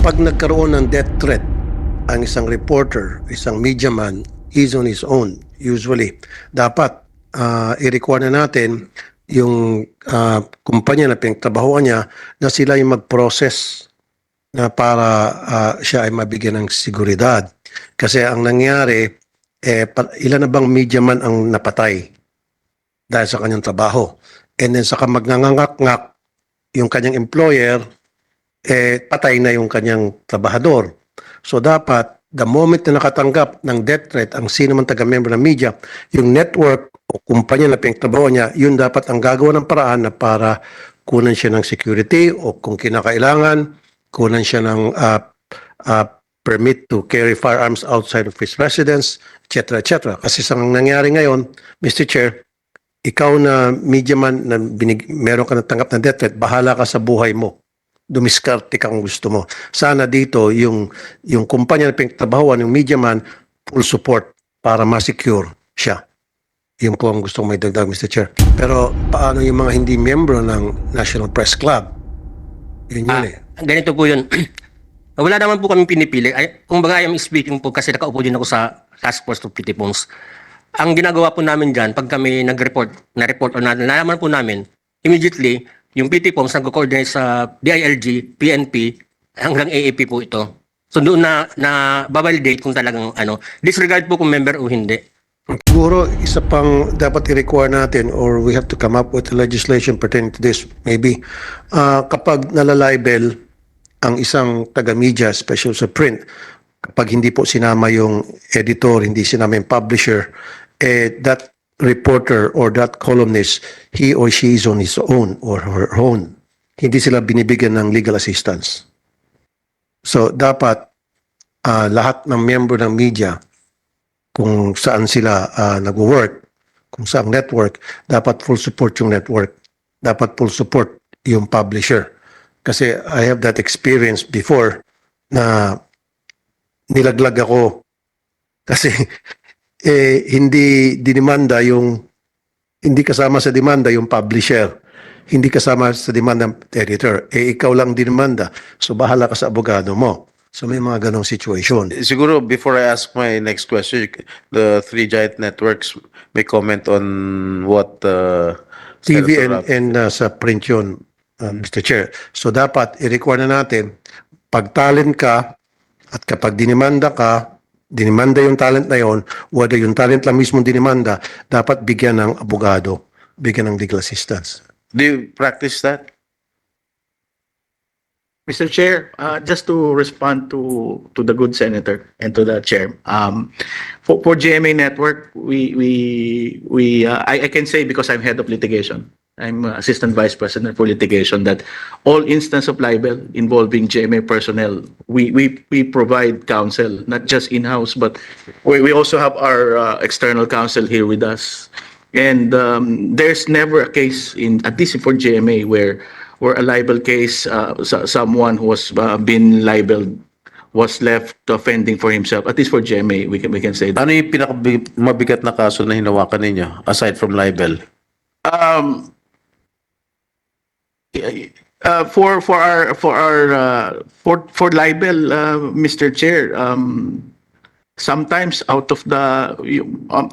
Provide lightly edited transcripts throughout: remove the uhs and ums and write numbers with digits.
Kapag nagkaroon ng death threat ang isang reporter, isang media man, he's on his own usually. Dapat i-require na natin yung kumpanya na pinagtrabahoan niya na sila yung mag-process na para siya ay mabigyan ng seguridad. Kasi ang nangyari, ilan na bang media man ang napatay dahil sa kanyang trabaho. And then saka magnangangak-ngak yung kanyang employer, patay na yung kanyang trabahador. So dapat, the moment na nakatanggap ng death threat ang sino man taga-member ng media, yung network o kumpanya na pinagtrabaho niya, yun dapat ang gagawa ng paraan na para kunan siya ng security o kung kinakailangan, kunan siya ng permit to carry firearms outside of his residence, etc. etc. Kasi sa nangyari ngayon, Mr. Chair, ikaw na media man na meron ka natanggap ng death threat, bahala ka sa buhay mo. Dumiskarte kang gusto mo. Sana dito, yung kumpanya na pinagtrabahoan, yung media man, full support para ma-secure siya. Yun po ang gusto kong may dagdag, Mr. Chair. Pero paano yung mga hindi miyembro ng National Press Club? Yun Ganito po yun. Wala naman po kami pinipili. Kung baga, I'm speaking po kasi nakaupo din ako sa Task Force of Petty Phones. Ang ginagawa po namin dyan, pag kami nag-report, na-report o nalaman po namin, immediately, yung PT Phones nag-coordinate sa DILG, PNP, hanggang AAP po ito. So doon na babalidate kung talagang disregard po kung member o hindi. Siguro, isa pang dapat i-require natin or we have to come up with legislation pertaining to this, maybe. Kapag nalalibel ang isang taga-media, special sa print, kapag hindi po sinama yung editor, hindi sinama yung publisher, that reporter or that columnist, he or she is on his own or her own. Hindi sila binibigyan ng legal assistance. So, dapat lahat ng member ng media, kung saan sila nag-work, kung saan network, dapat full support yung network. Dapat full support yung publisher. Kasi I have that experience before na nilaglag ako kasi hindi dinimanda hindi kasama sa demanda yung publisher. Hindi kasama sa demanda ng editor. Ikaw lang dinimanda. So bahala ka sa abogado mo. So may mga ganong situation. Siguro, before I ask my next question, the three giant networks may comment on what TV Senator and sa print yun, Mr. Chair. So dapat i-require na natin, pag talent ka at kapag dinimanda ka, dinimanda yung talent na yon, whether yung talent lang mismo dinimanda, dapat bigyan ng abogado, bigyan ng legal assistance. Do you practice that? Mr. Chair, just to respond to the good senator and to the chair, for GMA Network, I can say because I'm head of litigation, I'm assistant vice president for litigation, that all instance of libel involving GMA personnel, we provide counsel, not just in-house, but we also have our external counsel here with us. And there's never a case, at least for GMA, where a libel case, someone who was been libeled was left fending for himself. At least for GMA, we can say that. Ano yung pinakamabigat na kaso na hinawakan ninyo aside from libel? For libel, Mr. Chair, sometimes out of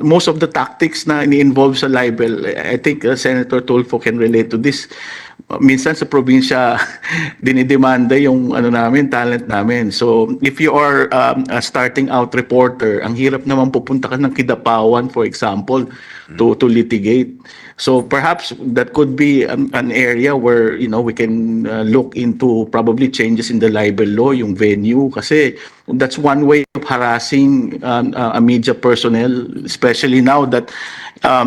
most of the tactics na ini-involve sa libel, I think Senator Tulfo can relate to this. Minsan sa probinsya dinidemanda yung talent namin. So if you are a starting out reporter, ang hirap naman pupunta ka ng Kidapawan, for example, to litigate. So perhaps that could be an area where we can look into probably changes in the libel law, yung venue, kasi that's one way of harassing a media personnel, especially now that a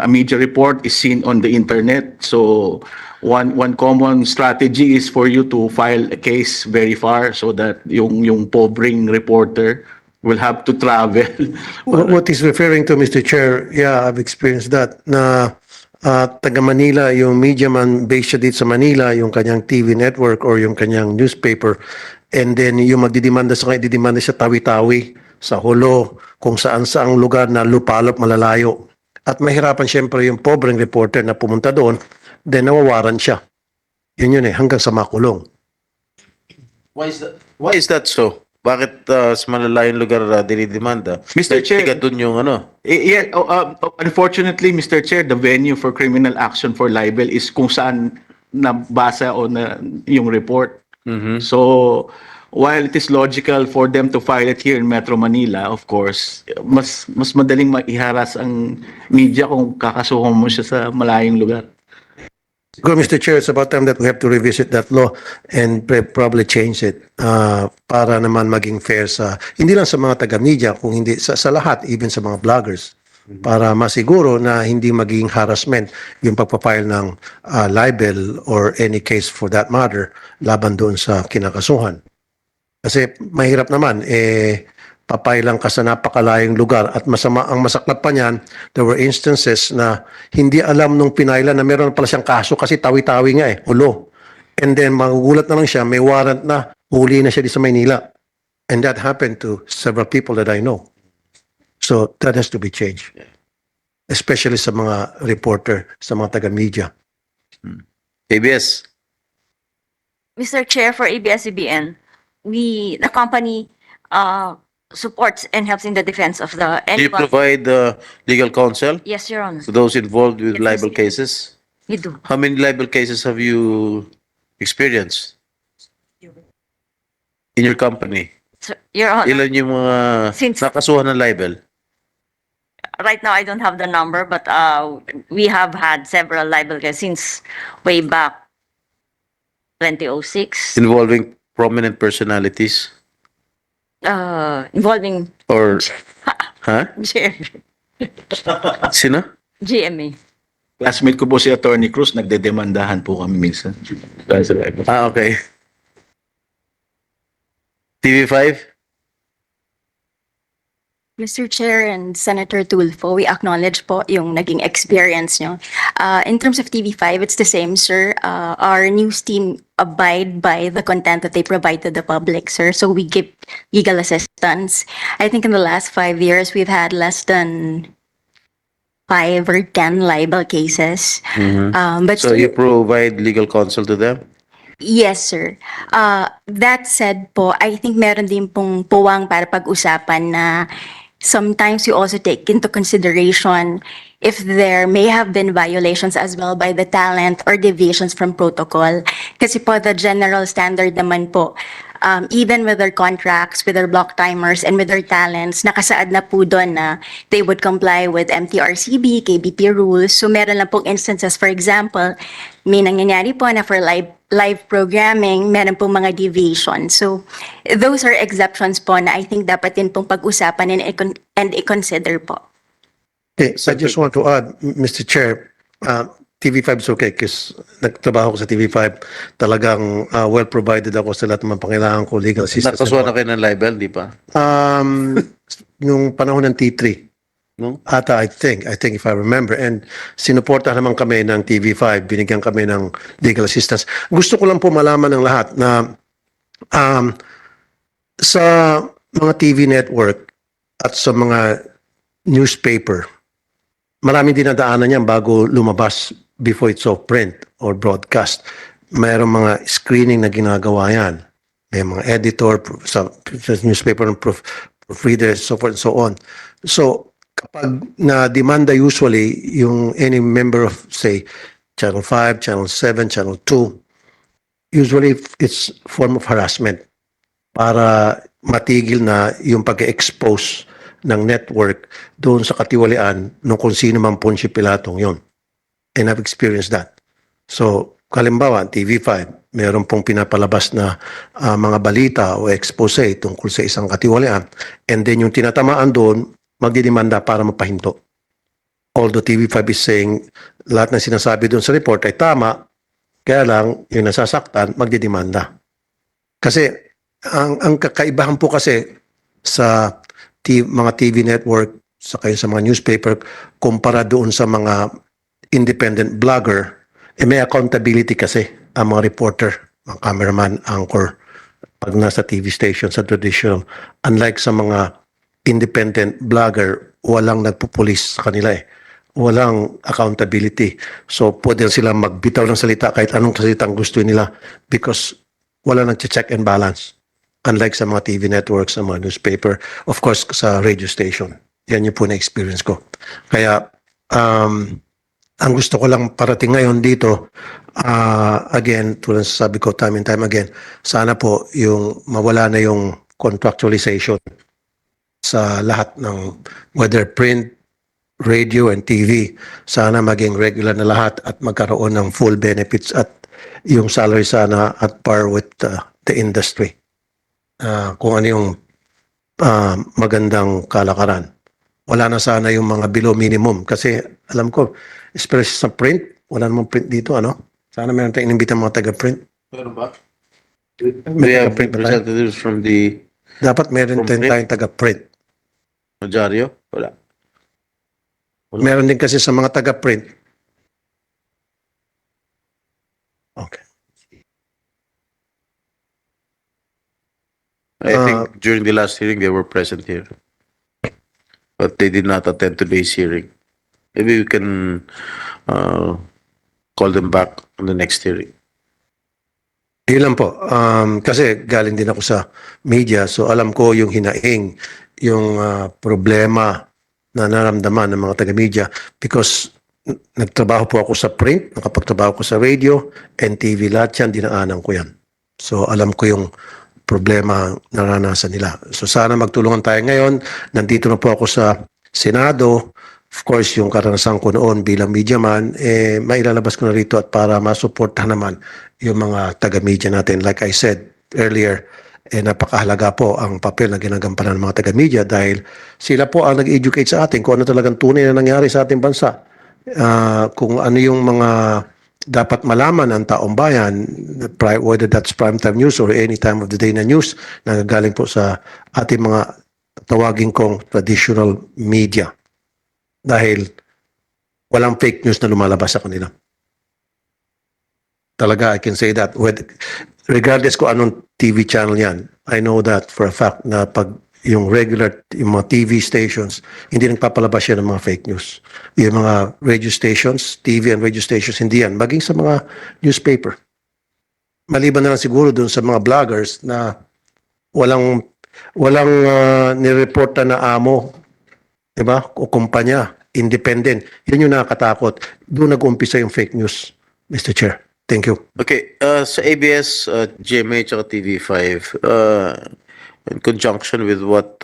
media report is seen on the internet. So one common strategy is for you to file a case very far so that yung pobreng reporter will have to travel. What is referring to, Mr. Chair, yeah, I've experienced that, na taga Manila, yung media man based siya dito sa Manila, yung kanyang TV network or yung kanyang newspaper, and then yung magdidemanda sa kanya, didemanda siya Tawi-Tawi, sa Hulo, kung saan-saang lugar na lupalop, malalayo. At mahirapan siyempre yung pobreng reporter na pumunta doon, then nawawaran siya. Yun hanggang sa makulong. Why is that so? Bakit sa malalayong lugar dinidemanda? Mr. Chair. Tiga dun yung ano. Yeah, unfortunately, Mr. Chair, the venue for criminal action for libel is kung saan nabasa o na yung report. So, while it is logical for them to file it here in Metro Manila, of course, mas madaling maiharas ang media kung kakasuhan mo siya sa malayong lugar. Siguro, Mr. Chair, it's about time that we have to revisit that law and probably change it para naman maging fair sa, hindi lang sa mga taga-media, kung hindi sa lahat, even sa mga vloggers. Para masiguro na hindi maging harassment yung pagpapile ng libel or any case for that matter laban doon sa kinakasuhan. Kasi mahirap naman, papailang ka sa napakalayong lugar at masama ang masaklap pa niyan, there were instances na hindi alam nung pinailan na meron pala siyang kaso kasi tawi-tawi nga ulo. And then magugulat na lang siya, may warrant na, huli na siya di sa Maynila. And that happened to several people that I know. So that has to be changed. Especially sa mga reporter, sa mga taga-media. ABS. Mr. Chair, for ABS-CBN, the company supports and helps in the defense of the Do you anyone. provide legal counsel Yes, Your Honor. to those involved with Yes, libel Mr. cases? We do. How many libel cases have you experienced in your company? Your Honor, Ilan yung mga Since- nakasuhan ng libel? right now I don't have the number, but we have had several libel cases since way back 2006, Involving prominent personalities? involving Or, ha? Sino? GMA. Classmate ko po si Attorney Cruz, nagdedemandahan po kami minsan. Ah, okay. TV5? Mr. Chair and Senator Tulfo, we acknowledge po yung naging experience nyo. In terms of TV5, it's the same, sir. Our news team abide by the content that they provide to the public, sir. So we give legal assistance. I think in the last 5 years, we've had less than 5 or 10 libel cases. But So you provide legal counsel to them? yes, sir. That said po, I think meron din pong puwang para pag-usapan na sometimes you also take into consideration if there may have been violations as well by the talent or deviations from protocol. Kasi po the general standard naman po, even with their contracts, with their block timers, and with their talents, nakasaad na po doon na they would comply with MTRCB, KBP rules. So meron lang pong instances, for example, may nangyayari po na for live programming, meron pong mga deviations. So those are exceptions po na I think dapat din pong pag-usapan and i-consider po. Okay, I just want to add, Mr. Chair, TV5 is okay kasi nagtrabaho ko sa TV5. Talagang well provided ako sa lahat ng mga pangailangan ko, legal assistance. Nakasuhan na kayo ng libel, di ba? Nung panahon ng T3, No? ata I think if I remember, and sinuporta naman kami ng TV5, binigyan kami ng legal assistance. Gusto ko lang po malaman ng lahat na sa mga TV network at sa mga newspaper, maraming dinadaanan yan bago lumabas before it's off print or broadcast. Mayroong mga screening na ginagawa yan. May mga editor sa newspaper and proofreaders, so forth and so on. So, kapag na-demanda usually yung any member of, say, Channel 5, Channel 7, Channel 2, usually it's form of harassment para matigil na yung pag-expose ng network doon sa katiwalian ng kung sino man Poncio Pilatong yon. And I've experienced that. So, halimbawa, TV5, meron pong pinapalabas na mga balita o expose tungkol sa isang katiwalian. And then yung tinatamaan doon, magdidemanda para mapahinto. Although TV5 is saying lahat ng sinasabi doon sa report ay tama, kaya lang yung nasasaktan, magdidemanda. Kasi ang kakaibahan po kasi sa mga TV network sa mga newspaper kumpara doon sa mga independent blogger, may accountability kasi ang mga reporter, mga cameraman, anchor, pag nasa TV station sa traditional. Unlike sa mga independent blogger, walang nagpupulis sa kanila Walang accountability. So, pwede sila magbitaw ng salita kahit anong salita ang gusto nila because wala nag-check and balance. Unlike sa mga TV networks, sa mga newspaper, of course, sa radio station. Yan yung po na-experience ko. Kaya, ang gusto ko lang parating ngayon dito, again, tulad sa sabi ko time and time again, sana po yung mawala na yung contractualization sa lahat ng whether print, radio, and TV. Sana maging regular na lahat at magkaroon ng full benefits at yung salary sana at par with the industry. Kung ano yung magandang kalakaran. Wala na sana yung mga below minimum kasi alam ko, especially sa print, wala namang print dito, ano? Sana meron tayong inimbita mga taga-print. Meron ba? May We have taga-print ba tayo? representatives from the Dapat meron From din print? tayong taga-print. Majaryo? Wala. Meron din kasi sa mga taga-print. Okay. I think during the last hearing, they were present here. But they did not attend today's hearing. Maybe we can call them back on the next hearing. Yun lang po. Kasi galing din ako sa media, so alam ko yung hinaing, yung problema na naramdaman ng mga taga-media because nagtrabaho po ako sa print, nakapagtrabaho ko sa radio, and TV, lahat yan, dinaanan ko yan. So alam ko yung problema naranasan nila. So sana magtulungan tayo ngayon. Nandito na po ako sa Senado. Of course, yung karanasan ko noon bilang media man, mailalabas ko na rito at para masuportahan naman yung mga taga-media natin. Like I said earlier, napakahalaga po ang papel na ginagampanan ng mga taga-media dahil sila po ang nag-educate sa atin kung ano talagang tunay na nangyari sa ating bansa. Kung ano yung mga dapat malaman ng taong bayan, whether that's primetime news or any time of the day na news, nagagaling po sa ating mga tawagin kong traditional media. Dahil walang fake news na lumalabas sa kanila. Talaga, I can say that. Regardless ko anong TV channel yan, I know that for a fact na pag yung regular, yung mga TV stations, hindi nagpapalabas yan ng mga fake news. Yung mga radio stations, TV and radio stations, hindi yan. Maging sa mga newspaper. Maliban na lang siguro dun sa mga vloggers na walang nireporta na amo, diba? O kumpanya, independent. Yun yung nakakatakot. Doon nag-umpisa yung fake news, Mr. Chair. Thank you. Okay, sa ABS, GMA, at TV5, in conjunction with what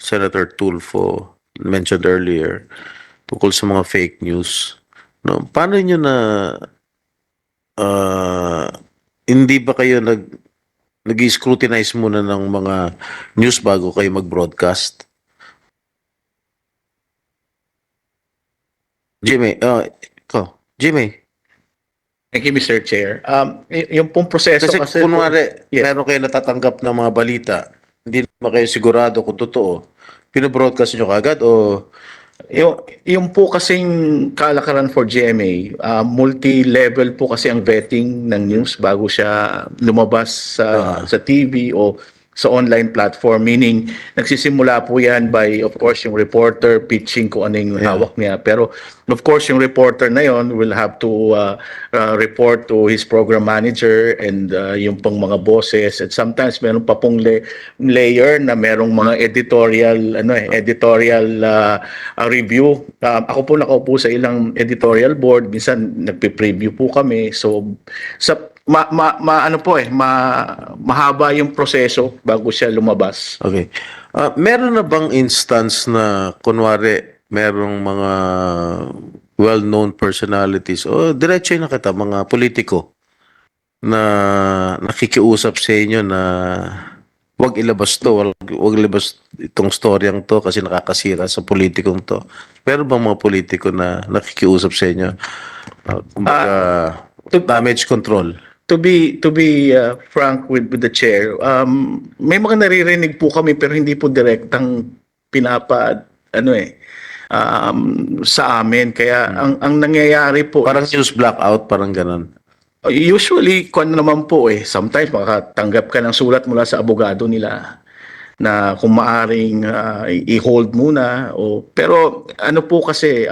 Senator Tulfo mentioned earlier tungkol sa mga fake news, no, paano nyo na hindi ba kayo nag-scrutinize muna ng mga news bago kayo mag-broadcast? Jimmy, Jimmy. Thank you, Mr. Chair. Yung pong proseso Kasi kunwari, Yes. meron kayo natatanggap ng mga balita, hindi naman kayo sigurado kung totoo, pinabroadcast nyo kagad o yung po kasing kalakaran for GMA, multi-level po kasi ang vetting ng news bago siya lumabas sa TV o sa online platform, meaning nagsisimula po yan by, of course, yung reporter pitching kung ano yung hawak niya. Pero, of course, yung reporter na yon will have to report to his program manager and yung pang mga bosses. And sometimes meron pa pong layer na merong mga editorial review. Ako po nakaupo sa ilang editorial board, minsan nagpe-preview po kami. So, mahaba yung proseso bago siya lumabas. okay. Meron na bang instance na kunwari merong mga well-known personalities o diretso na kita, mga politiko na nakikiusap sa inyo na wag ilabas to, wag ilabas itong storyang to kasi nakakasira sa politikong to. Meron bang mga politiko na nakikiusap sa inyo? Damage control. To be frank with the chair, may mga naririnig po kami pero hindi po direktang sa amin. Kaya ang nangyayari po Parang news blackout, parang ganun. usually naman po sometimes makatanggap ka ng sulat mula sa abogado nila na kung maaring i-hold muna pero ano po kasi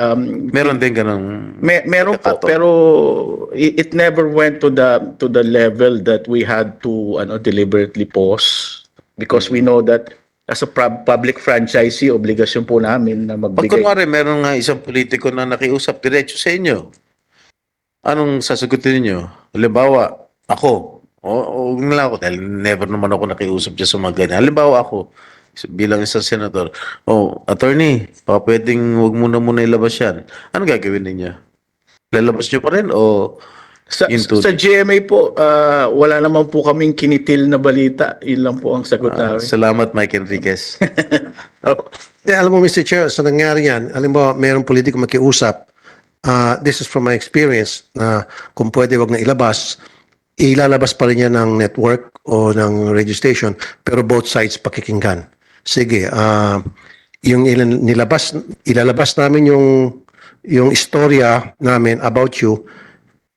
Meron din ganun. meron po Pagkakataon. pero it never went to the level that we had to deliberately pause because we know that as a public franchisee obligasyon po namin na Pag magbigay. kunwari, meron nga isang politiko na nakiusap diretso sa inyo, anong sasagutin niyo? Halimbawa, ako. O huwag na lang ako dahil never naman ako nakiusap dyan sa mga ganyan. Halimbawa ako, bilang isang senator, attorney, baka pwedeng huwag muna ilabas yan. Ano gagawin ninyo? Lalabas niyo pa rin o into Sa GMA po, wala naman po kaming kinitil na balita. Yun lang po ang sagot namin. Salamat, Mike Enriquez. Alam mo, Mr. Chair, sa nangyari yan, alam mo, mayroong politiko makiusap. This is from my experience na kung pwede wag na ilabas, ilalabas pa rin yan ng network o ng radio station, pero both sides pakikinggan. Sige, yung ilalabas namin yung istorya namin about you,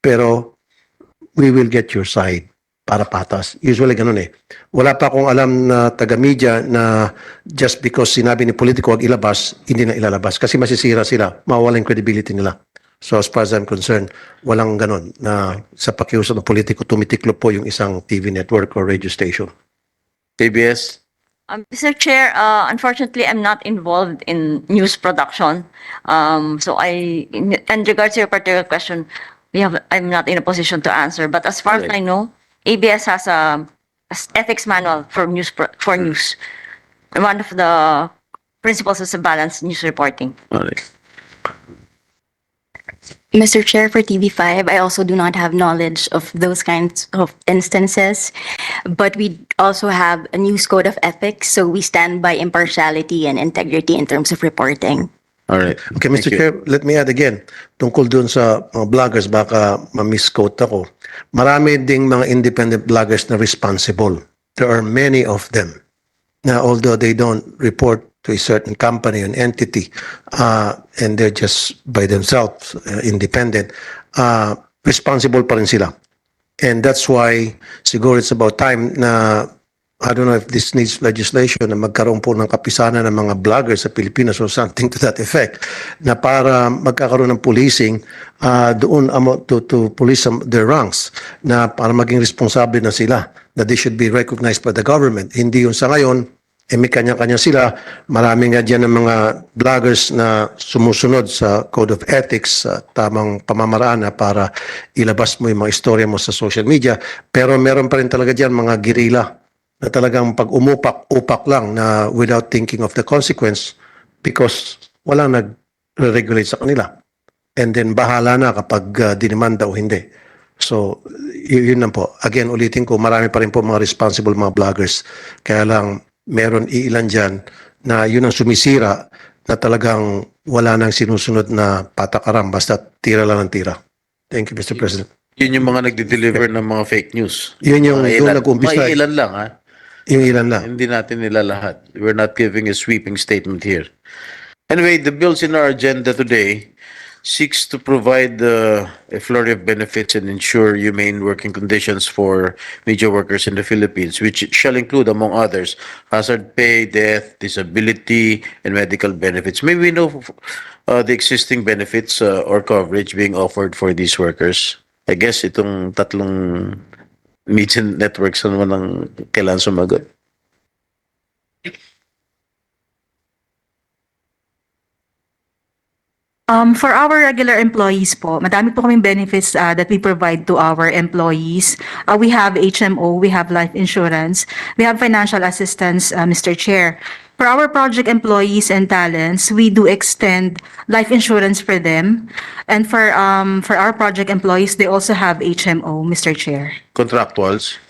pero we will get your side para patas. Usually ganun eh. Wala pa akong alam na taga-media na just because sinabi ni politiko wag ilabas, hindi na ilalabas. Kasi masisira sila, mawawala yung credibility nila. So as far as I'm concerned, walang ganun na sa pakiusap ng politiko tumitiklo po yung isang TV network or radio station. ABS? Mr. Chair, unfortunately, I'm not involved in news production. So in regards to your particular question, I'm not in a position to answer. But as far as I know, ABS has a ethics manual for news. And one of the principles is a balanced news reporting. Alright. Mr. Chair, for TV5, I also do not have knowledge of those kinds of instances, but we also have a news code of ethics, so we stand by impartiality and integrity in terms of reporting. Alright. Okay, Mr. Thank you. Chair, let me add again, tungkol dun sa mga vloggers, baka ma-misquote ako. Marami ding mga independent vloggers na responsible. There are many of them. Now, although they don't report to a certain company, an entity, and they're just by themselves, independent, responsible pa rin sila. And that's why siguro it's about time na, I don't know if this needs legislation, na magkaroon po ng kapisanan ng mga vloggers sa Pilipinas or something to that effect, na para magkakaroon ng policing doon to police their ranks, na para maging responsable na sila, that they should be recognized by the government. Hindi yun sa ngayon, may kanya-kanya sila. Marami nga dyan ng mga vloggers na sumusunod sa Code of Ethics, tamang pamamaraan na para ilabas mo yung mga istorya mo sa social media. Pero meron pa rin talaga dyan mga guerrilla na talagang pag upak lang na without thinking of the consequence because walang nag-regulate sa kanila. And then bahala na kapag dinimanda o hindi. So, yun lang po. Again, ulitin ko, marami pa rin po mga responsible mga vloggers. Kaya lang, meron iilan dyan na yun ang sumisira na talagang wala nang sinusunod na patakaran. Basta tira lang ng tira. Thank you, Mr. President. Yun yung mga nagde-deliver ng mga fake news. Yun yung Mga doon ilan- nag-umpisa. mga ilan lang, ha? Yung ilan na. Hindi natin nila lahat. We're not giving a sweeping statement here. Anyway, the bills in our agenda today seeks to provide a flurry of benefits and ensure humane working conditions for media workers in the Philippines, which shall include, among others, hazard pay, death, disability, and medical benefits. May we know the existing benefits or coverage being offered for these workers? I guess itong tatlong media networks na naman ang kailangan sumagot. For our regular employees po, madami po kaming benefits that we provide to our employees. We have HMO, we have life insurance, we have financial assistance, Mr. Chair. For our project employees and talents, we do extend life insurance for them. And for our project employees, they also have HMO, Mr. Chair. Contractuals?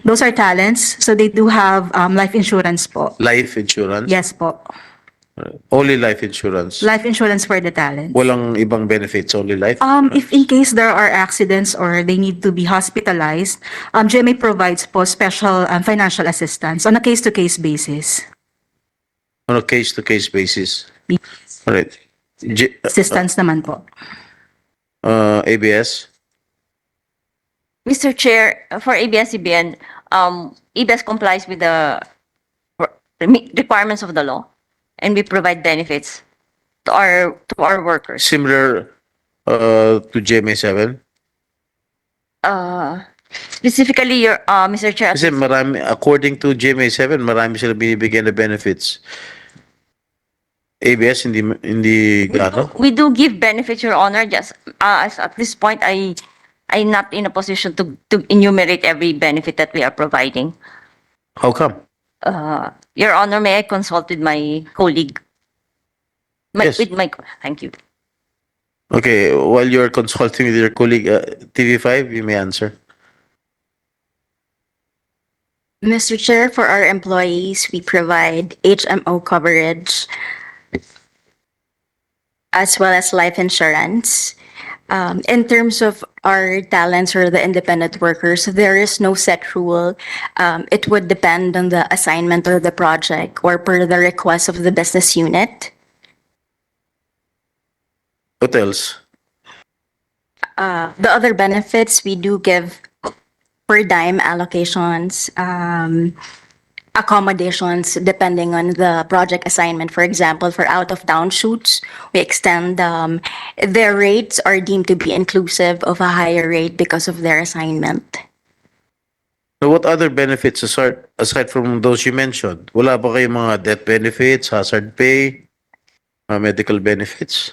Those are talents, so they do have life insurance po. Life insurance? Yes po. Only life insurance? Life insurance for the talents. Walang ibang benefits, only life? If in case there are accidents or they need to be hospitalized, GMA provides po special financial assistance on a case-to-case basis. On a case-to-case basis? Alright. Assistance naman po. ABS? Mr. Chair, for ABS-CBN, EBS complies with the requirements of the law, and we provide benefits to our workers. Similar to GMA7? Specifically, Mr. Chair, Kasi marami, according to GMA7, marami sila binibigyan na benefits. ABS, hindi gaano? we do give benefits, Your Honor. Just as at this point, I'm not in a position to enumerate every benefit that we are providing. How come? Your Honor, may I consult with my colleague? Yes. Thank you. Okay, while you're consulting with your colleague, TV5, you may answer. Mr. Chair, for our employees, we provide HMO coverage as well as life insurance. In terms of our talents or the independent workers, there is no set rule. It would depend on the assignment or the project or per the request of the business unit. What else? The other benefits, we do give per dime allocations, accommodations depending on the project assignment. For example, for out-of-town shoots, we extend their rates are deemed to be inclusive of a higher rate because of their assignment. So what other benefits aside from those you mentioned? Wala ba kayong mga death benefits, hazard pay, medical benefits?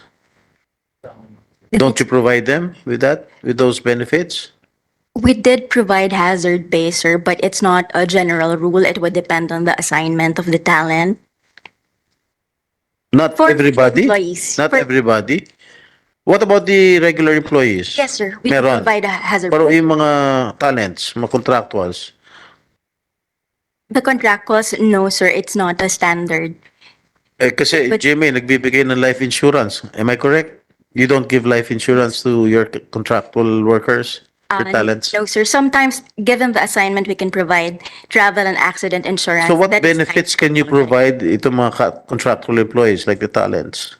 Don't you provide them with those benefits? We did provide hazard pay, sir, but it's not a general rule. It would depend on the assignment of the talent. Not For everybody? employees. Not For- everybody? What about the regular employees? Yes, sir. We do Meron. provide a hazard Pero pay. yung mga talents, mga contractuals, The contractuals, no, sir, it's not a standard. kasi But- GMA nagbibigay ng life insurance. Am I correct? You don't give life insurance to your contractual workers, your talents? No, sir. Sometimes, given the assignment, we can provide travel and accident insurance. So what That is benefits tied can you to- provide itong mga contractual employees like the talents?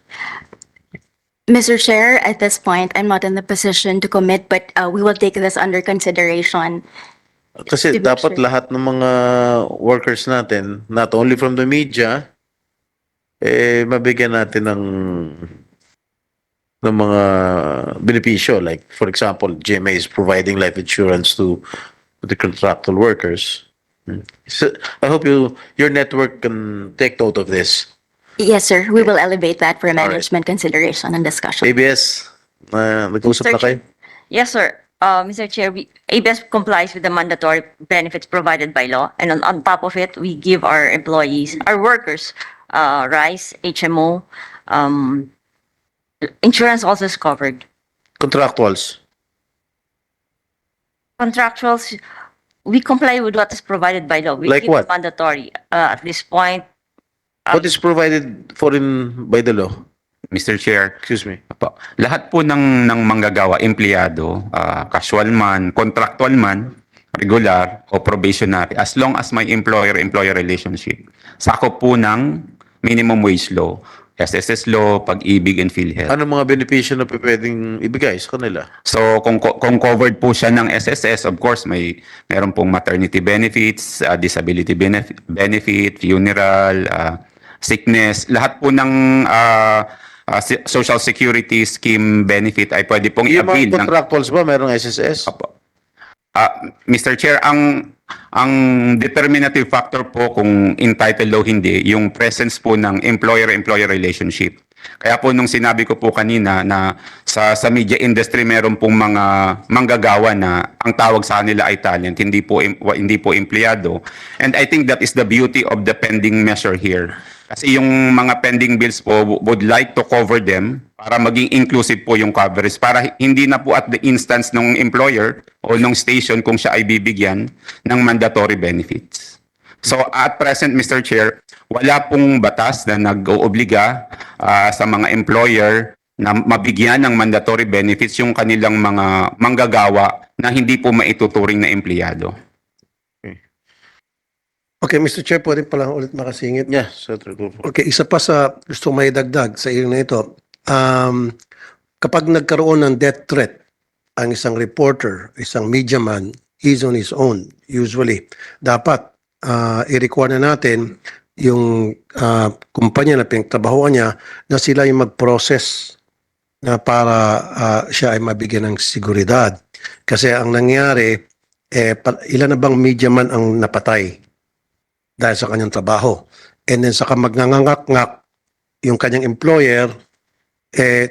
Mr. Chair, at this point, I'm not in the position to commit, but we will take this under consideration. Kasi To be dapat sure. lahat ng mga workers natin, not only from the media, mabigyan natin ng mga benepisyo. Like, for example, GMA is providing life insurance to the contractual workers. So, I hope your network can take note of this. Yes, sir. We will elevate that for right. management consideration and discussion. ABS, nag-usap na kayo? Yes, sir. Mr. Chair, ABS complies with the mandatory benefits provided by law, and on top of it, we give our employees, our workers, RICE, HMO, insurance also is covered. Contractuals. Contractuals, we comply with what is provided by law. We Like give what? Mandatory. At this point, What is provided for by the law? Mr. Chair, Excuse me. apo, lahat po ng manggagawa, empleyado, casual man, contractual man, regular o probationary, as long as may employer-employer relationship, sakop po ng minimum wage law, SSS law, Pag-ibig and PhilHealth. Ano mga benepisyo na pwedeng ibigay sa kanila? So kung covered po siya ng SSS, of course meron pong maternity benefits, disability benefit, funeral, sickness, lahat po ng Social Security Scheme benefit ay pwede pong Yung i-avail mga ng contractuals ba mayroong SSS? Apo. Mr. Chair, ang determinative factor po kung entitled o hindi, yung presence po ng employer-employer relationship. Kaya po nung sinabi ko po kanina na sa media industry meron pong mga manggagawa na ang tawag sa kanila ay talent, hindi po empleyado. And I think that is the beauty of the pending measure here. Kasi yung mga pending bills po would like to cover them para maging inclusive po yung coverage para hindi na po at the instance ng employer o ng station kung siya ay bibigyan ng mandatory benefits. So at present, Mr. Chair, wala pong batas na nag-oobliga sa mga employer na mabigyan ng mandatory benefits yung kanilang mga manggagawa na hindi po maituturing na empleyado. Okay, Mr. Chair, pwede pa lang ulit makasingit. Yeah, Senator Tulfo. Okay, isa pa sa gusto may dagdag sa iyo na ito. Kapag nagkaroon ng death threat ang isang reporter, isang media man, he's on his own usually. Dapat i-require na natin yung kumpanya na pinagtrabahoan niya na sila yung mag-process na para siya ay mabigyan ng seguridad. Kasi ang nangyari, ilan na bang media man ang napatay dahil sa kanyang trabaho. And then saka magnangangak-ngak yung kanyang employer,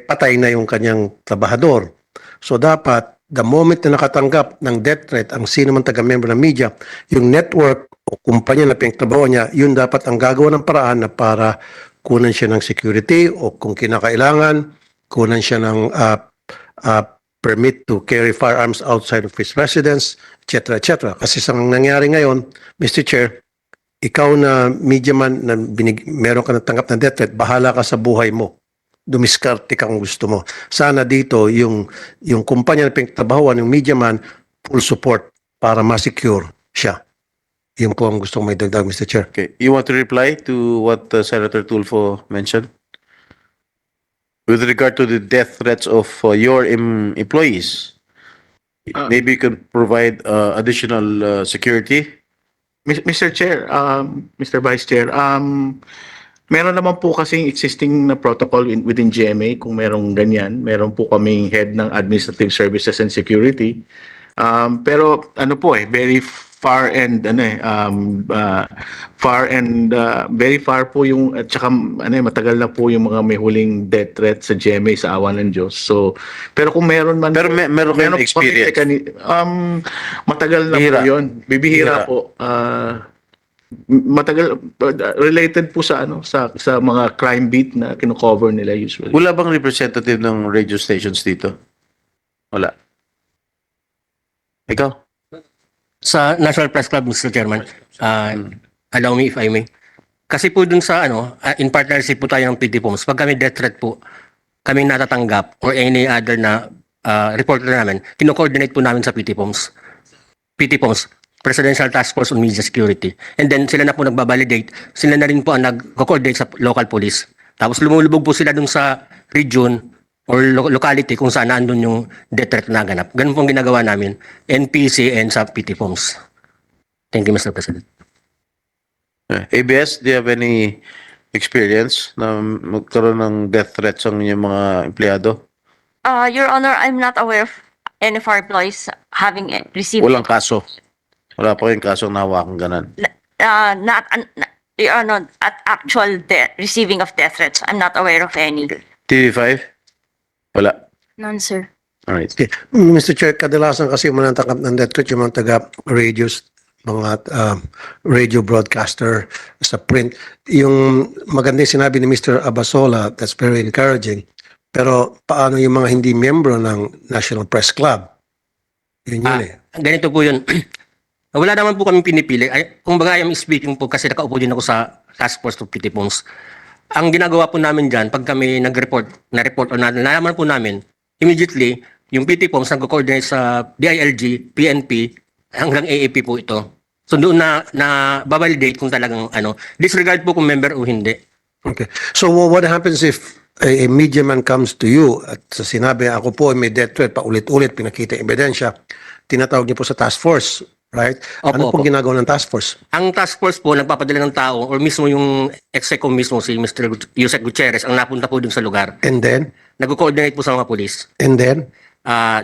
patay na yung kanyang trabahador. So dapat, the moment na nakatanggap ng death threat ang sino man taga-member ng media, yung network o kumpanya na pinagtrabaho niya, yun dapat ang gagawa ng paraan na para kunan siya ng security o kung kinakailangan, kunan siya ng permit to carry firearms outside of his residence, etc. etc. Kasi sa nangyari ngayon, Mr. Chair, ikaw na media man na meron ka natanggap na death threat, bahala ka sa buhay mo. Dumiskarte kang gusto mo. Sana dito, yung kumpanya na pinagtrabahuan, yung media man, full support para ma-secure siya. Yun po ang gusto kong may dagdag, Mr. Chair. Okay. You want to reply to what Senator Tulfo mentioned? With regard to the death threats of your employees, maybe you can provide additional security. Mr. Chair, Mr. Vice Chair, meron naman po kasing existing na protocol within GMA kung merong ganyan. Meron po kaming head ng Administrative Services and Security. Pero ano po very far and very far po yung at saka matagal na po yung mga may huling death threat sa GMA sa awa ng Diyos. So pero kung meron man Pero meron kayong po experience? matagal na Bihira. po yun. Bibihira Bihira. po. Matagal related po sa sa mga crime beat na kino-cover nila usually. Wala bang representative ng radio stations dito? Wala. Ikaw? Sa National Press Club, Mr. Chairman, allow me if I may. Kasi po dun sa in partnership po tayo ng PT Poms, pag kami death threat po, kami natatanggap or any other na reporter namin, kino-coordinate po namin sa PT Poms. PT Poms, Presidential Task Force on Media Security. And then sila na po nagbabalidate, sila na rin po ang nag-coordinate sa local police. Tapos lumulubog po sila dun sa region or locality kung saan nandun yung death threat na ganap. Ganun pong ginagawa namin, NPC and sa PT Poms. Thank you, Mr. President. ABS, do you have any experience na magkaroon ng death threats ang inyong mga empleyado? Your Honor, I'm not aware of any of our employees having received Walang kaso. Wala pa kayong kasong nahawakan ganan. Your Honor, at actual receiving of death threats. I'm not aware of any. TV5? Wala. None, sir. Alright. Okay. Mr. Chair, kadalasan kasi yung mga natanggap ng death threat, yung mga taga-radios, mga radio broadcaster sa print. Yung magandang sinabi ni Mr. Abasola, that's very encouraging. Pero paano yung mga hindi miyembro ng National Press Club? Yun Ganito po yun. Wala naman po kami pinipili. Kung baga, I'm speaking po kasi nakaupo din ako sa Task Force of PT Poms. Ang ginagawa po namin dyan, pag kami na-report o nalaman po namin, immediately, yung PT Poms nag-coordinate sa DILG, PNP, hanggang AAP po ito. So doon na babalidate kung talagang disregard po kung member o hindi. Okay. So what happens if a media man comes to you at sinabi, ako po may death threat, paulit-ulit, pinakita ebidensya, tinatawag niyo po sa task force, right? Ano Opo. pong ginagawa ng task force? Ang task force po, nagpapadala ng tao or mismo yung execo mismo, si Mr. Yusek Gutierrez, ang napunta po dun sa lugar. And then? Nag-coordinate po sa mga polis. And then?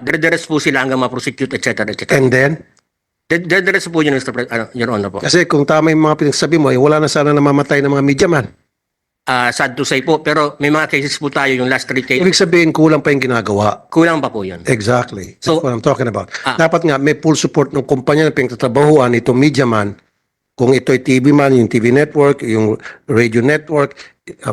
Dire-diretso po sila hanggang ma-prosecute, etc. etc. And then? Dire-diretso po yun, Mr. Your Honor po. Kasi kung tama yung mga pinagsabi mo, wala na sana namamatay ng mga media man. Sad to say po, pero may mga cases po tayo, yung last 3 cases, Ibig sabihin, kulang pa yung ginagawa. kulang pa po yun. Exactly. That's So- what I'm talking about. Dapat nga, may full support ng kumpanya na pinagtatrabahuan itong media man. Kung ito'y TV man, yung TV network, yung radio network,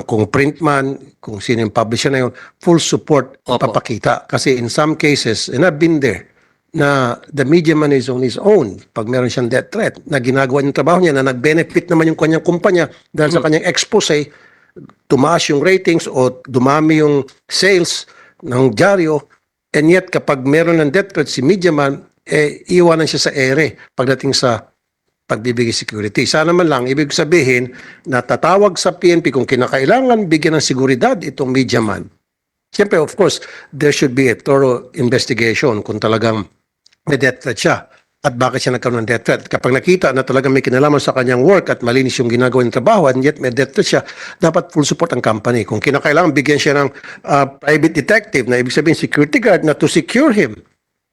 kung print man, kung sino yung publisher na yun, full support Opo. papakita. Kasi in some cases, and I've been there, na the media man is on his own. Pag meron siyang death threat, na ginagawa yung trabaho niya, na nag-benefit naman yung kanyang kumpanya dahil sa kanyang expose, tumaas yung ratings o dumami yung sales ng dyaryo, and yet kapag meron ng death threat si media man, iwanan siya sa ere pagdating sa pagbibigay security. Sana man lang, ibig sabihin na tatawag sa PNP kung kinakailangan bigyan ng seguridad itong media man. Siyempre, of course, there should be a thorough investigation kung talagang may death threat siya. at bakit siya nagkaroon ng death threat. Kapag nakita na talagang may kinalaman sa kanyang work at malinis yung ginagawa ng trabaho and yet may death threat siya, dapat full support ang company. Kung kinakailangan, bigyan siya ng private detective na ibig sabihin security guard na to secure him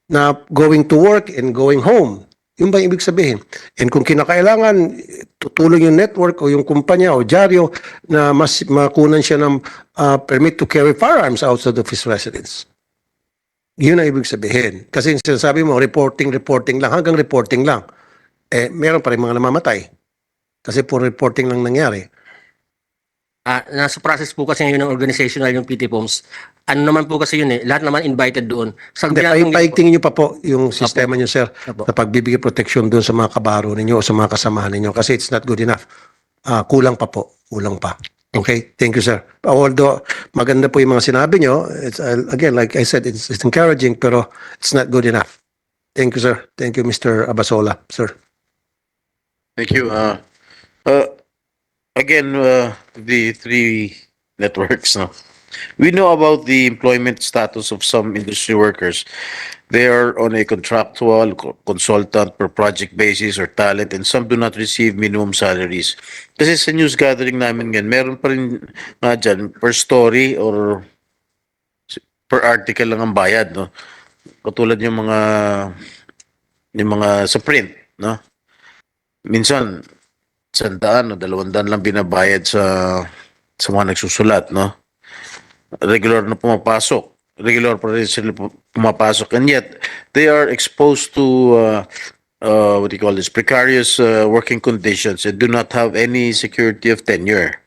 na going to work and going home. Yun ba yung ibig sabihin? And kung kinakailangan, tutulong yung network o yung kumpanya o dyaryo na mas makunan siya ng permit to carry firearms outside of his residence. Yun ang ibig sabihin. Kasi sinasabi mo, reporting lang, hanggang reporting lang. Eh, meron pa rin mga namamatay. Kasi puro reporting lang nangyari. Nasa process po kasi ngayon ng organizational yung PT POMS. Ano naman po kasi yun lahat naman invited doon. Sa Hindi, paigtingin nyo pa po yung sistema nyo, sir, Apo. na pagbibigay protection doon sa mga kabaro ninyo o sa mga kasamahan ninyo kasi it's not good enough. Kulang pa po. Kulang pa. Okay? Thank you, sir. Although, maganda po yung mga sinabi nyo, it's, again, like I said, it's encouraging pero it's not good enough. Thank you, sir. Thank you, Mr. Abasola, sir. Thank you. Again, the three networks, no? We know about the employment status of some industry workers. They are on a contractual, consultant per project basis or talent, and some do not receive minimum salaries. Kasi sa news gathering namin ngayon, meron pa rin nga dyan, per story or per article lang ang bayad, no? Katulad yung mga sa print, no? Minsan, 100 o 200 lang binabayad sa mga nagsusulat, no? Regular na pumapasok. Regular pa rin sila pumapasok. And yet, they are exposed to, what do you call this, precarious working conditions and do not have any security of tenure.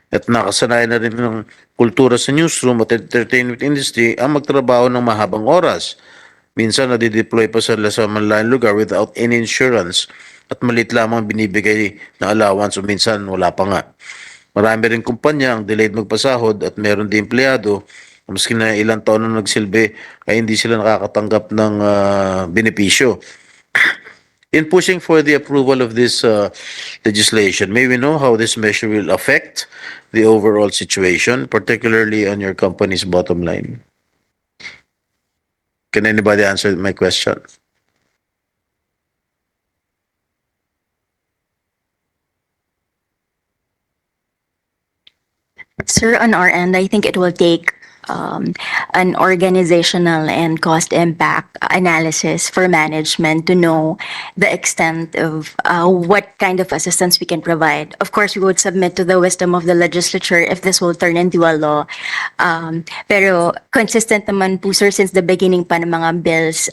At nakasanayan na rin ng kultura sa newsroom at entertainment industry ang magtrabaho ng mahabang oras. Minsan, nadideploy pa sila sa malaking lugar without any insurance at maliit lamang binibigay na allowance o minsan wala pa nga. Marami rin kumpanya ang delayed magpasahod at meron din empleyado maski na ilang taon na nagsilbi ay hindi sila nakakatanggap ng benepisyo. In pushing for the approval of this legislation, may we know how this measure will affect the overall situation, particularly on your company's bottom line? Can anybody answer my question? Sir, on our end, I think it will take an organizational and cost impact analysis for management to know the extent of what kind of assistance we can provide. Of course, we would submit to the wisdom of the legislature if this will turn into a law. Pero consistent naman po, sir, since the beginning pa ng mga bills,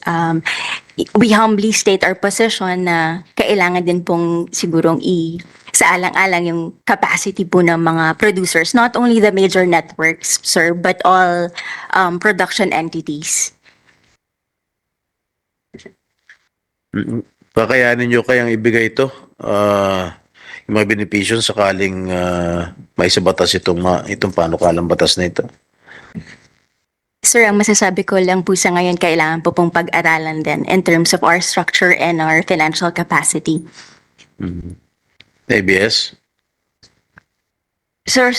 we humbly state our position na kailangan din pong sigurong sa alang-alang yung capacity po ng mga producers, not only the major networks, sir, but all production entities. Kakayanin nyo kayang ibigay ito, yung mga benepisyon sakaling may sa batas itong panukalang batas na ito? Sir, ang masasabi ko lang po sa ngayon, kailangan po pong pag-aralan din in terms of our structure and our financial capacity. ABS? Sir,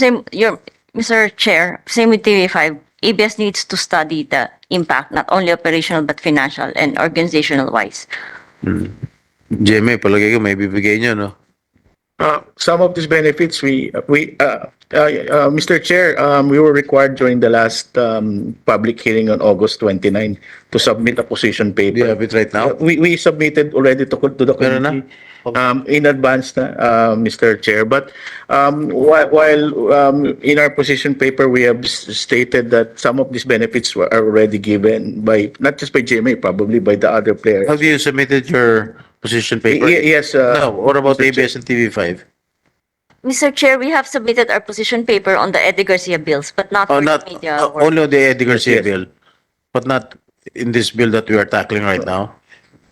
Mr. Chair, same with TV5. ABS needs to study the impact, not only operational but financial and organizational wise. GMA, palagay ko may bibigay nyo, no? Some of these benefits Mr. Chair, we were required during the last public hearing on August 29 to submit a position Do you paper. have it right now? We submitted already to the Meron na? committee in advance na, Mr. Chair. But while in our position paper, we have stated that some of these benefits are already given by, not just by GMA, probably by the other players. Have you submitted your position paper? Yes. No, what about Mr. Chair. ABS and TV5? Mr. Chair, we have submitted our position paper on the Eddie Garcia bills, but not Oh, for not the media. work. only on the Eddie Garcia Yes. bill, but not in this bill that we are tackling right now.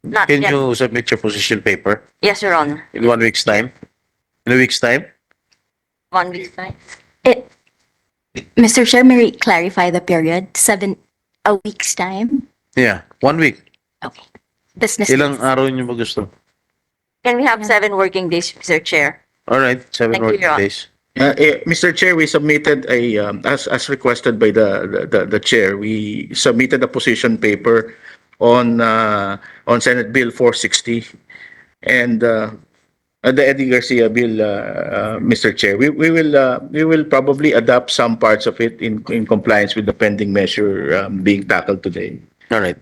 Not Can yet. you submit your position paper Yes, Your Honor. in 1 week's time? In a week's time? 1 week's time. Mr. Chair, may we clarify the period? A week's time? Yeah, 1 week. Okay. Business Ilang days. araw nyo ba gusto? Can we have 7 working days, Mr. Chair? All right, 7 Thank you, working Your Honor. days. Mr. Chair, we submitted as requested by the chair. We submitted a position paper on Senate Bill 460 and the Eddie Garcia bill, Mr. Chair. We will probably adopt some parts of it in compliance with the pending measure being tackled today. All right.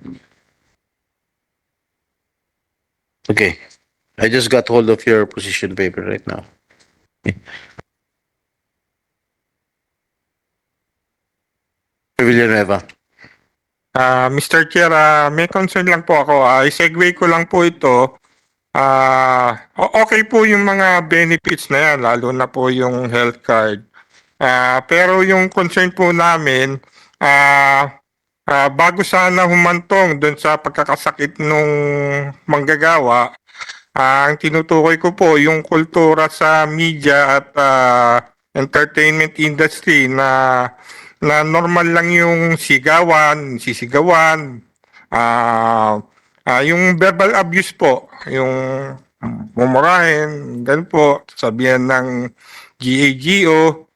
Okay. I just got hold of your position paper right now. Villanueva. Mr. Chair, may concern lang po ako. I-segue ko lang po ito. Okay po yung mga benefits na yan, lalo na po yung health card. Pero yung concern po namin, bago sana humantong doon sa pagkakasakit nung manggagawa, ang tinutukoy ko po yung kultura sa media at entertainment industry na normal lang yung sisigawan, yung verbal abuse po, yung mumurahin, ganun po, sabihan ng GAGO.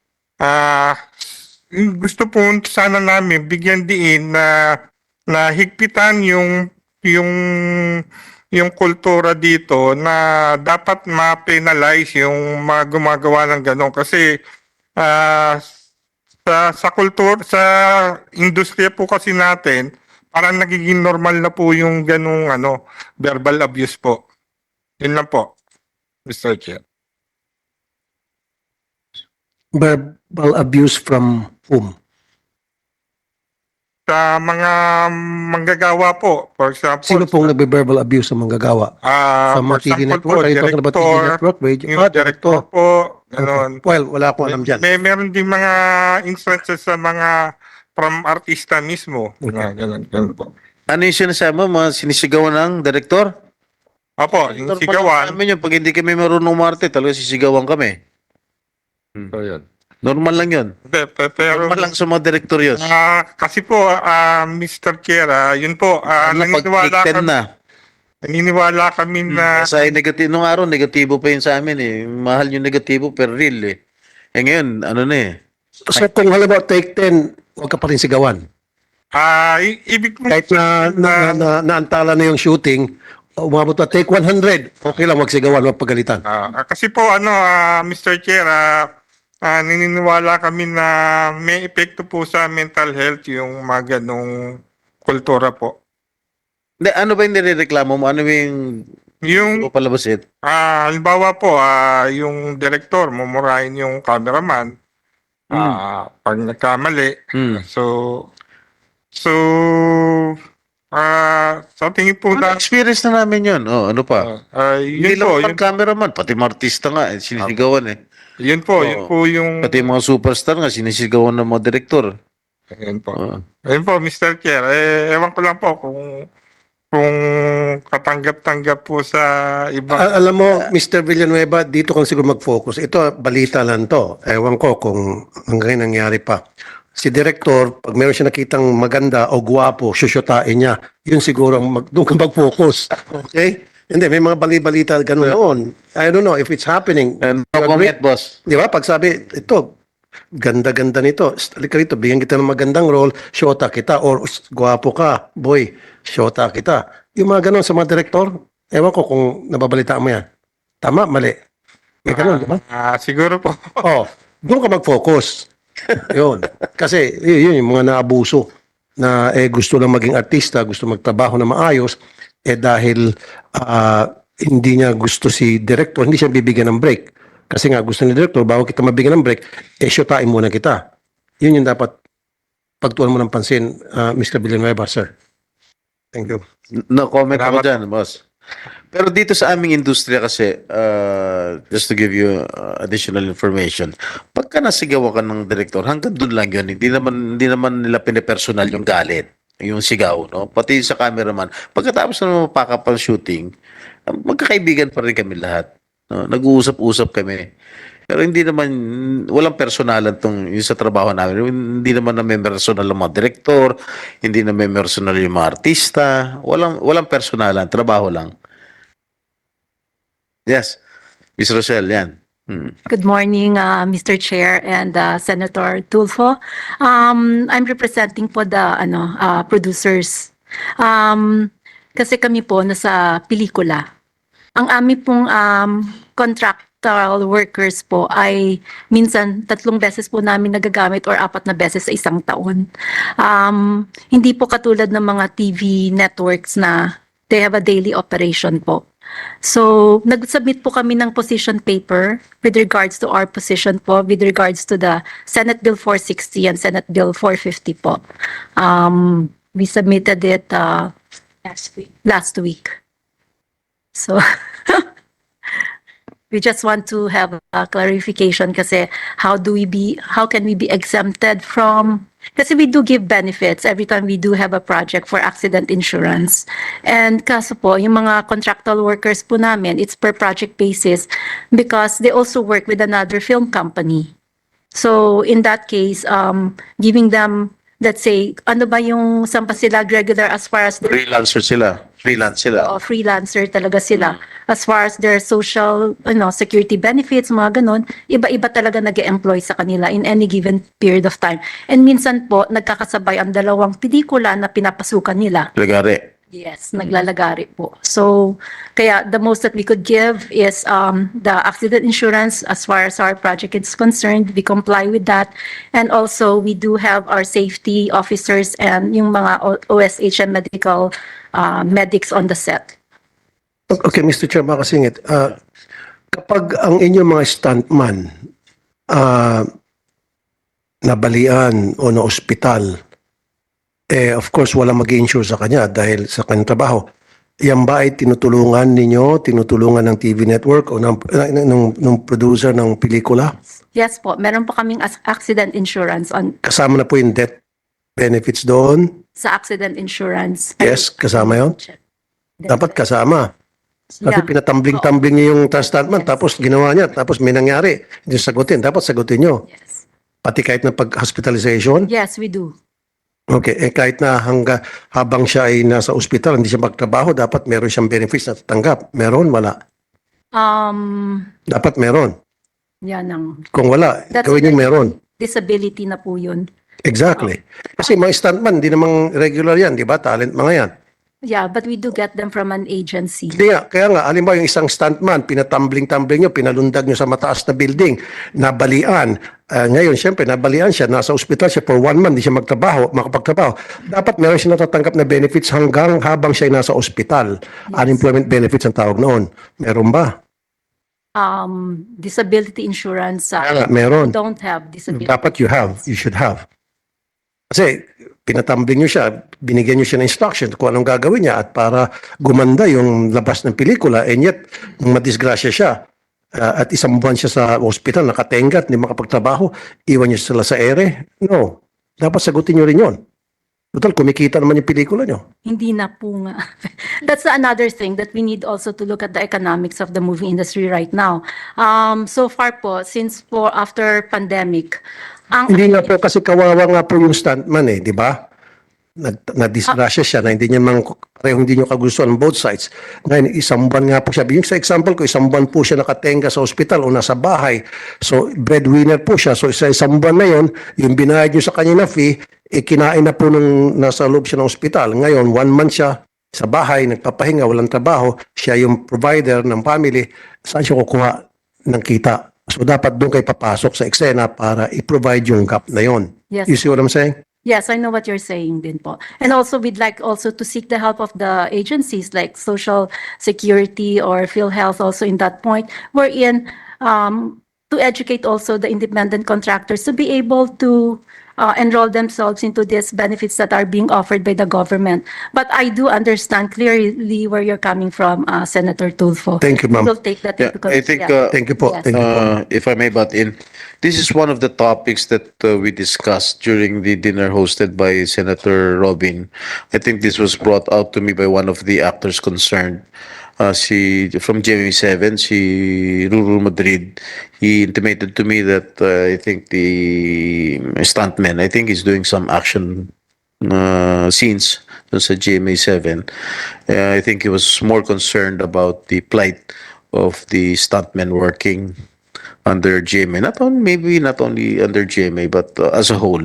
Gusto po sana namin bigyan diin na higpitan yung kultura dito na dapat ma-penalize yung mga gumagawa ng gano'n kasi sa kultura, sa industriya po kasi natin, parang nagiging normal na po yung ganung verbal abuse po. Yun lang po, Mr. Chair. Verbal abuse from whom? Sa mga manggagawa po, for example, Sino pong nagbe-verbal abuse sa manggagawa? Sa for mga TV example network? Are you talking about TV director, network? yung director po, gano'n. Well, wala akong alam dyan. Meron din mga instances sa mga from artista mismo. Ganun po. Ano yung sinasabi mo? Mga sinisigawan ng direktor? Opo, yung Direktor pa lang sigawan. namin yun. Pag hindi kami marunong umarte, talaga sisigawan kami. So, yun. Normal lang yun. Pero Normal lang sa mga direktor yun. kasi po, Mr. Chair, yun po, Ano pag take 10 na? naniniwala kami na Sa negatibo, nung araw, negatibo pa yun sa amin eh. Mahal yung negatibo per real eh. Eh ngayon, ano na eh. So kung halimbawa take 10, huwag ka pa rin sigawan. ibig mo Kahit naantala na yung shooting, umabot na take 100, okay lang, wag sigawan, wag pagalitan. kasi po Mr. Chair, naniniwala kami na may epekto po sa mental health yung mga ganong kultura po. Hindi, ano ba yung nirereklamo mo? Ano yung Yung palabasit? halimbawa po, yung director mumurahin yung cameraman pag nagkamali. Hmm. So sa tingin po Ano, experience na namin yun. Oh, ano pa? Hindi yun po, lang pang cameraman, pati mga artista nga, sinisigawan eh. yun po yung Pati mga superstar nga, sinisigawan ng mga direktor. Ayun po. Oh. Ayun po, Mr. Chair. Ewan ko lang po kung katanggap-tanggap po sa iba. Alam mo, Mr. Villanueva, dito kang siguro mag-focus. Ito, balita lang to. Ewan ko kung hanggang nangyari pa. Si Director, pag meron siya nakitang maganda o gwapo, syusyotain niya. Yun siguro, doon ka mag-focus. Okay? Hindi, may mga bali-balita ganun noon. I don't know if it's happening. And You no agree? comment, boss. Di ba? Pag sabi, ito, ganda-ganda nito. Halika rito, bigyan kita ng magandang role, syota kita. Or, gwapo ka, boy, syota kita. Yung mga ganun sa mga direktor, ewan ko kung nababalitaan mo yan. Tama, mali. May ganun, di ba? Siguro po. Oh, doon ka mag-focus. Yun. Kasi, yun yung mga naabuso na gusto lang maging artista, gusto magtrabaho na maayos, dahil hindi niya gusto si director, hindi siya bibigyan ng break. Kasi nga gusto ni director, bago kita mabigyan ng break, shotain muna kita. Yun yung dapat pagtuunan mo ng pansin, Mr. Villanueva, sir. Thank you. No comment ako Salamat dyan, boss. Pero dito sa aming industriya kasi, just to give you additional information, pagka nasigawan ka ng direktor, hanggang doon lang yun. Hindi naman nila pinipersonal yung galit, yung sigaw, no? Pati sa cameraman. Pagkatapos na mapakap ang shooting, magkakaibigan pa rin kami lahat. No? Nag-uusap-usap kami. Pero hindi naman, walang personalan yung sa trabaho namin. Hindi naman na may personal ang mga direktor, hindi na may personal yung mga artista. Walang personalan, trabaho lang. Yes. Ms. Rochelle, yan. Good morning, Mr. Chair and Senator Tulfo. I'm representing po the producers Kasi kami po nasa pelikula. Ang aming pong contractual workers po ay minsan 3 beses po namin nagagamit or 4 na beses sa isang taon. Hindi po katulad ng mga TV networks na they have a daily operation po. So, nag-submit po kami ng position paper with regards to our position po, with regards to the Senate Bill 460 and Senate Bill 450 po. We submitted it last week. So, we just want to have a clarification kasi how can we be exempted from, kasi we do give benefits every time we do have a project for accident insurance. And kaso po, yung mga contractual workers po namin, it's per project basis because they also work with another film company. So in that case, giving them, let's say, ano ba yung saan pa sila regular as far as Freelancer sila. Freelance sila. freelancer talaga sila. As far as their social, security benefits, mga ganun, iba-iba talaga nag-employ sa kanila in any given period of time. And minsan po, nagkakasabay ang 2 pelikula na pinapasukan nila. Lagari. Yes, naglalagari po. So, kaya the most that we could give is the accident insurance as far as our project is concerned. We comply with that. And also, we do have our safety officers and yung mga OSHM medical medics on the set. Okay, Mr. Chair, makasingit. Kapag ang inyong mga stuntman nabalian o na-ospital, of course, wala mag-insure sa kanya dahil sa kanyang trabaho. Yan ba ay tinutulungan ninyo, tinutulungan ng TV network o ng producer ng pelikula? Yes po, meron po kaming accident insurance Kasama na po yung death benefits doon? sa accident insurance. Yes, kasama yun? Dapat kasama. Kasi Yeah. pinatambling-tambling niyo yung stuntman, Yes. tapos ginawa niya, tapos may nangyari. Hindi sagutin. Dapat sagutin niyo. Yes. Pati kahit na pag-hospitalization. Yes, we do. Okay, kahit na habang siya ay nasa ospital, hindi siya magtrabaho, dapat meron siyang benefits na tatanggap. Meron, wala. Dapat meron. Yan ang Kung wala, That's gawin yung like- meron. disability na po yun. Exactly. Kasi mga stuntman, hindi namang regular yan, di ba? Talent mga yan. Yeah, but we do get them from an agency. Hindi nga, kaya nga, halimbawa yung isang stuntman, pinatambling-tambling nyo, pinalundag nyo sa mataas na building, nabalian. Ngayon, syempre, nabalian siya, nasa ospital siya for 1 month, hindi siya makapagtrabaho. Dapat meron siya natatanggap na benefits hanggang habang siya ay nasa ospital. Unemployment benefits ang tawag noon. Meron ba? Disability insurance. Kaya nga, meron. We don't have disability. Dapat you should have. Kasi pinatambling nyo siya, binigyan nyo siya ng instruction kung anong gagawin niya at para gumanda yung labas ng pelikula, and yet, nung madisgrasya siya, at 1 buwan siya sa hospital, nakatenga at hindi makapagtrabaho, iwan niyo sila sa ere? No. Dapat sagutin nyo rin yun. Total, kumikita naman yung pelikula nyo. Hindi na po nga. That's another thing that we need also to look at the economics of the movie industry right now. So far po, since po after pandemic, Hindi nga po kasi kawawa nga po yung stuntman di ba? Nadisgrasya siya na hindi niyo kagustuhan on both sides. Ngayon, 1 buwan nga po siya. Yung sa example ko, 1 buwan po siya nakatenga sa ospital o nasa bahay. So, breadwinner po siya. So, sa 1 buwan na yun, yung binayad niyo sa kanya na fee, kinain na po nung nasa loob siya ng ospital. Ngayon, 1 month siya sa bahay, nagpapahinga, walang trabaho. Siya yung provider ng family. Saan siya kukuha ng kita? So, dapat doon kayo papasok sa eksena para i-provide yung gap na yon. Yes. You see what I'm saying? yes, I know what you're saying din po. And also, we'd like also to seek the help of the agencies like Social Security or PhilHealth also in that point, wherein to educate also the independent contractors to be able to enroll themselves into these benefits that are being offered by the government. But I do understand clearly where you're coming from, Senator Tulfo. Thank you, ma'am. We'll take that Yeah, into I think, consideration. Thank you po. Yes. Thank you po. if I may butt in, this is one of the topics that we discussed during the dinner hosted by Senator Robin. I think this was brought out to me by one of the actors concerned. From GMA7, si Ruru Madrid, he intimated to me that I think the stuntman, I think he's doing some action scenes dun sa GMA7. I think he was more concerned about the plight of the stuntmen working under GMA. Maybe not only under GMA, but as a whole.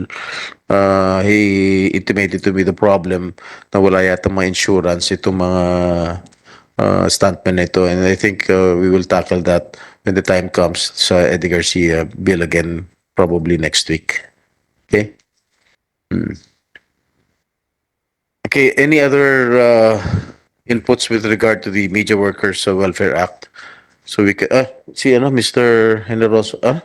He intimated to me the problem na wala yata mga insurance itong mga stuntmen na ito. And I think we will tackle that when the time comes sa Eddie Garcia bill again, probably next week. Okay? Okay, any other inputs with regard to the Media Workers Welfare Act? So we can, Mr. Generoso,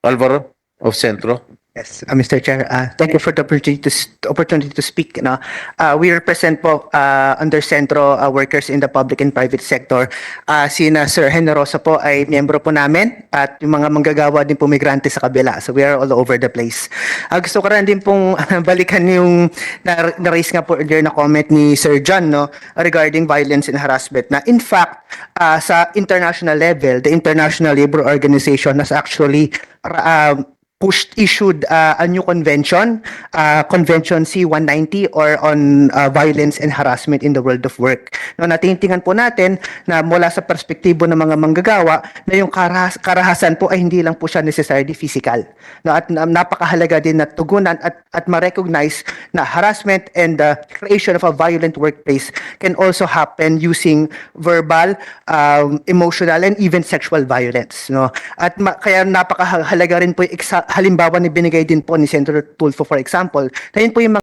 Alvaro of Centro. Yes, Mr. Chair, thank you for the opportunity to speak. No? We represent po under Centro workers in the public and private sector. Sina Sir Generosa po ay miyembro po namin at yung mga manggagawa din po migrante sa kabila. So we are all over the place. Gusto ko rin din pong balikan yung na-raise nga po earlier na comment ni Sir John, no, regarding violence and harassment. Na in fact, sa international level, the International Labor Organization has actually issued a new convention, Convention C-190 or on violence and harassment in the world of work. No, natitingnan po natin na mula sa perspektibo ng mga manggagawa na yung karahasan po ay hindi lang po siya necessarily physical. No, at napakahalaga din na tugunan at ma-recognize na harassment and the creation of a violent workplace can also happen using verbal, emotional, and even sexual violence. No? At kaya napakahalaga rin po yung halimbawa ni binigay din po ni Senator Tulfo, for example, na yun po yung